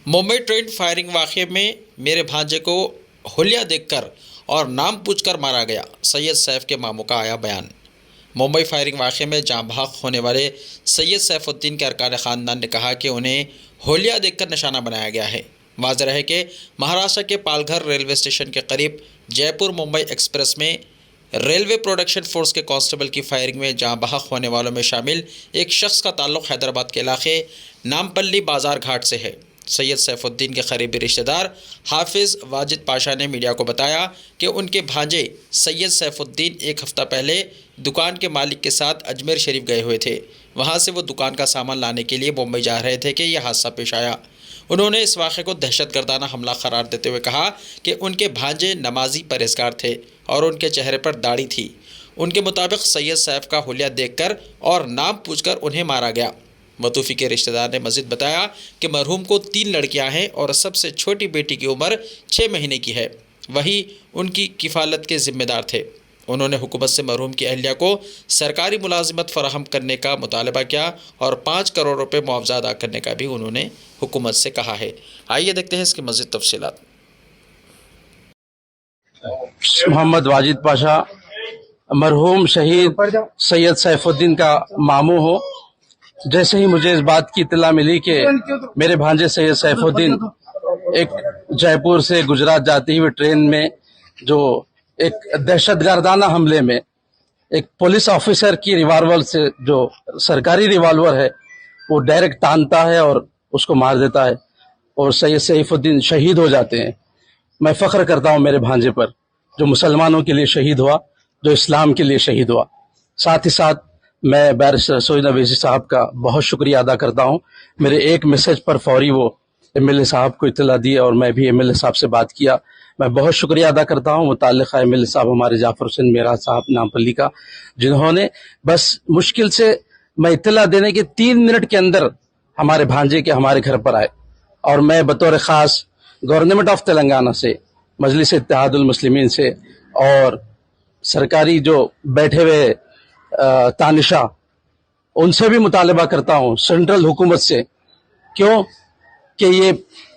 Mumbai train firing واقعے میں میرے بھانجے کو حلیہ دیکھ کر اور نام پوچھ کر مارا گیا، سید سیف کے ماموں کا آیا بیان۔ ممبئی فائرنگ واقعے میں جاں بحق ہونے والے سید سیف الدین کے ارکان خاندان نے کہا کہ انہیں حلیہ دیکھ کر نشانہ بنایا گیا ہے۔ واضح ہے کہ مہاراشٹر کے پال گھر ریلوے اسٹیشن کے قریب جے پور ممبئی ایکسپریس میں ریلوے پروڈکشن فورس کے کانسٹیبل کی فائرنگ میں جاں بحق ہونے والوں میں شامل ایک شخص کا تعلق حیدرآباد کے علاقے نامپلی بازار گھاٹ سے ہے۔ سید سیف الدین کے قریبی رشتہ دار حافظ واجد پاشا نے میڈیا کو بتایا کہ ان کے بھانجے سید سیف الدین ایک ہفتہ پہلے دکان کے مالک کے ساتھ اجمیر شریف گئے ہوئے تھے۔ وہاں سے وہ دکان کا سامان لانے کے لیے ممبئی جا رہے تھے کہ یہ حادثہ پیش آیا۔ انہوں نے اس واقعے کو دہشت گردانہ حملہ قرار دیتے ہوئے کہا کہ ان کے بھانجے نمازی پرہیزگار تھے اور ان کے چہرے پر داڑھی تھی۔ ان کے مطابق سید سیف کا حلیہ دیکھ کر اور نام پوچھ کر انہیں مارا گیا۔ متوفی کے رشتہ دار نے مزید بتایا کہ مرحوم کو 3 لڑکیاں ہیں اور سب سے چھوٹی بیٹی کی عمر 6 مہینے کی ہے، وہی ان کی کفالت کے ذمہ دار تھے۔ انہوں نے حکومت سے مرحوم کی اہلیہ کو سرکاری ملازمت فراہم کرنے کا مطالبہ کیا اور 5 کروڑ روپے معاوضہ ادا کرنے کا بھی انہوں نے حکومت سے کہا ہے۔ آئیے دیکھتے ہیں اس کی مزید تفصیلات۔ محمد واجد پاشا مرحوم شہید سید سیف الدین کا ماموں ہو۔ جیسے ہی مجھے اس بات کی اطلاع ملی کہ میرے بھانجے سید سیف الدین ایک جے پور سے گجرات جاتی ہوئی ٹرین میں جو ایک دہشت گردانہ حملے میں ایک پولیس آفیسر کی ریوالور سے، جو سرکاری ریوالور ہے، وہ ڈائریکٹ تانتا ہے اور اس کو مار دیتا ہے اور سید سیف الدین شہید ہو جاتے ہیں۔ میں فخر کرتا ہوں میرے بھانجے پر، جو مسلمانوں کے لیے شہید ہوا، جو اسلام کے لیے شہید ہوا۔ ساتھ ہی ساتھ میں بیرسٹر سوئن اویسی صاحب کا بہت شکریہ ادا کرتا ہوں۔ میرے ایک میسج پر فوری وہ ایم ایل اے صاحب کو اطلاع دی اور میں بھی ایم ایل اے صاحب سے بات کیا۔ میں بہت شکریہ ادا کرتا ہوں متعلقہ ایم ایل اے صاحب ہمارے جعفر حسین میرا صاحب نامپلی کا، جنہوں نے بس مشکل سے میں اطلاع دینے کے 3 منٹ کے اندر ہمارے بھانجے کے ہمارے گھر پر آئے، اور میں بطور خاص گورنمنٹ آف تلنگانہ سے، مجلس اتحاد المسلمین سے اور سرکاری جو بیٹھے ہوئے تانشاہ، ان سے بھی مطالبہ کرتا ہوں، سینٹرل حکومت سے، کیوں کہ یہ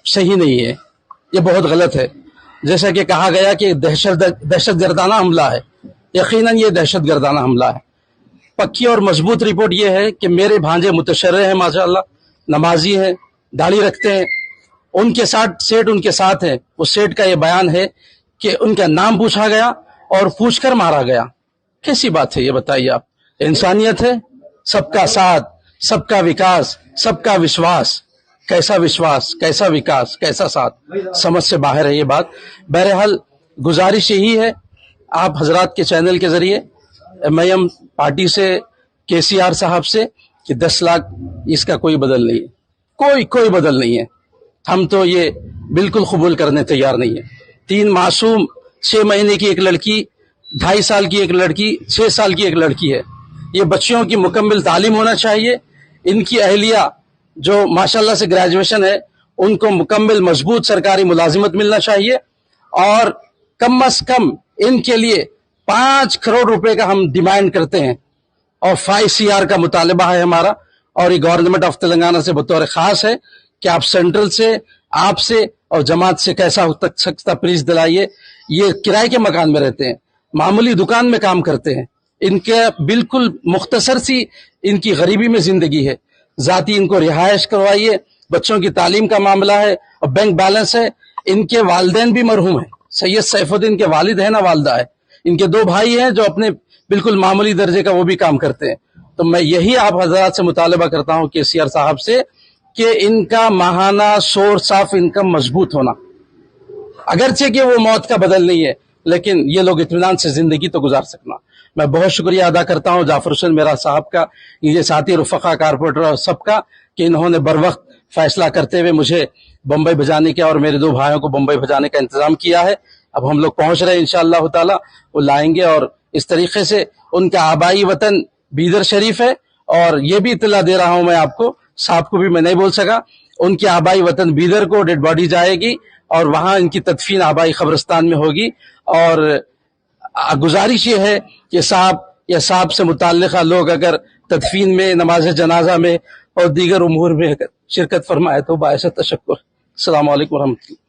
صحیح نہیں ہے، یہ بہت غلط ہے۔ جیسا کہ کہا گیا کہ دہشت گردانہ حملہ ہے، یقیناً یہ دہشت گردانہ حملہ ہے۔ پکی اور مضبوط رپورٹ یہ ہے کہ میرے بھانجے متشرع ہیں، ماشاءاللہ نمازی ہیں، داڑھی رکھتے ہیں، ان کے ساتھ سیٹ ان کے ساتھ ہیں۔ اس سیٹ کا یہ بیان ہے کہ ان کا نام پوچھا گیا اور پوچھ کر مارا گیا۔ کیسی بات ہے یہ بتائیے آپ؟ انسانیت ہے، سب کا ساتھ، سب کا وکاس، سب کا وشواس۔ کیسا وشواس، کیسا وکاس، کیسا ساتھ؟ سمجھ سے باہر ہے یہ بات۔ بہرحال گزارش یہی ہے آپ حضرات کے چینل کے ذریعے ایم آئی ایم پارٹی سے، کے سی آر صاحب سے، کہ 10 لاکھ اس کا کوئی بدل نہیں ہے، کوئی بدل نہیں ہے۔ ہم تو یہ بالکل قبول کرنے تیار نہیں ہے۔ 3 معصوم، 6 مہینے کی ایک لڑکی، 2.5 سال کی ایک لڑکی، 6 سال کی ایک لڑکی ہے۔ یہ بچیوں کی مکمل تعلیم ہونا چاہیے۔ ان کی اہلیہ جو ماشاءاللہ سے گریجویشن ہے، ان کو مکمل مضبوط سرکاری ملازمت ملنا چاہیے، اور کم از کم ان کے لیے 5 کروڑ روپے کا ہم ڈیمانڈ کرتے ہیں، اور 5 CR کا مطالبہ ہے ہمارا۔ اور یہ گورنمنٹ آف تلنگانہ سے بطور خاص ہے کہ آپ سینٹرل سے، آپ سے اور جماعت سے کیسا سخت پریز دلائیے۔ یہ کرائے کے مکان میں رہتے ہیں، معمولی دکان میں کام کرتے ہیں، ان کے بالکل مختصر سی ان کی غریبی میں زندگی ہے۔ ذاتی ان کو رہائش کروائیے، بچوں کی تعلیم کا معاملہ ہے اور بینک بیلنس ہے۔ ان کے والدین بھی مرحوم ہیں، سید سیف الدین کے والد ہیں نہ والدہ ہے۔ ان کے 2 بھائی ہیں جو اپنے بالکل معمولی درجے کا وہ بھی کام کرتے ہیں۔ تو میں یہی آپ حضرات سے مطالبہ کرتا ہوں کے سی آر صاحب سے کہ ان کا ماہانہ سورس آف انکم مضبوط ہونا، اگرچہ کہ وہ موت کا بدل نہیں ہے، لیکن یہ لوگ اطمینان سے زندگی تو گزار سکنا۔ میں بہت شکریہ ادا کرتا ہوں جعفر حسین میرا صاحب کا، یہ ساتھی رفقا کارپوریٹر اور سب کا، کہ انہوں نے بر وقت فیصلہ کرتے ہوئے مجھے بمبئی بھجانے کا اور میرے 2 بھائیوں کو بمبئی بھجانے کا انتظام کیا ہے۔ اب ہم لوگ پہنچ رہے ہیں انشاءاللہ تعالی، وہ لائیں گے، اور اس طریقے سے ان کا آبائی وطن بیدر شریف ہے۔ اور یہ بھی اطلاع دے رہا ہوں میں آپ کو، صاحب کو بھی میں نہیں بول سکا، ان کے آبائی وطن بیدر کو ڈیڈ باڈی جائے گی اور وہاں ان کی تدفین آبائی قبرستان میں ہوگی۔ اور گزارش یہ ہے کہ صاحب یا صاحب سے متعلقہ لوگ اگر تدفین میں، نماز جنازہ میں اور دیگر امور میں شرکت فرمائے تو باعث تشکر۔ السلام علیکم ورحمۃ اللہ.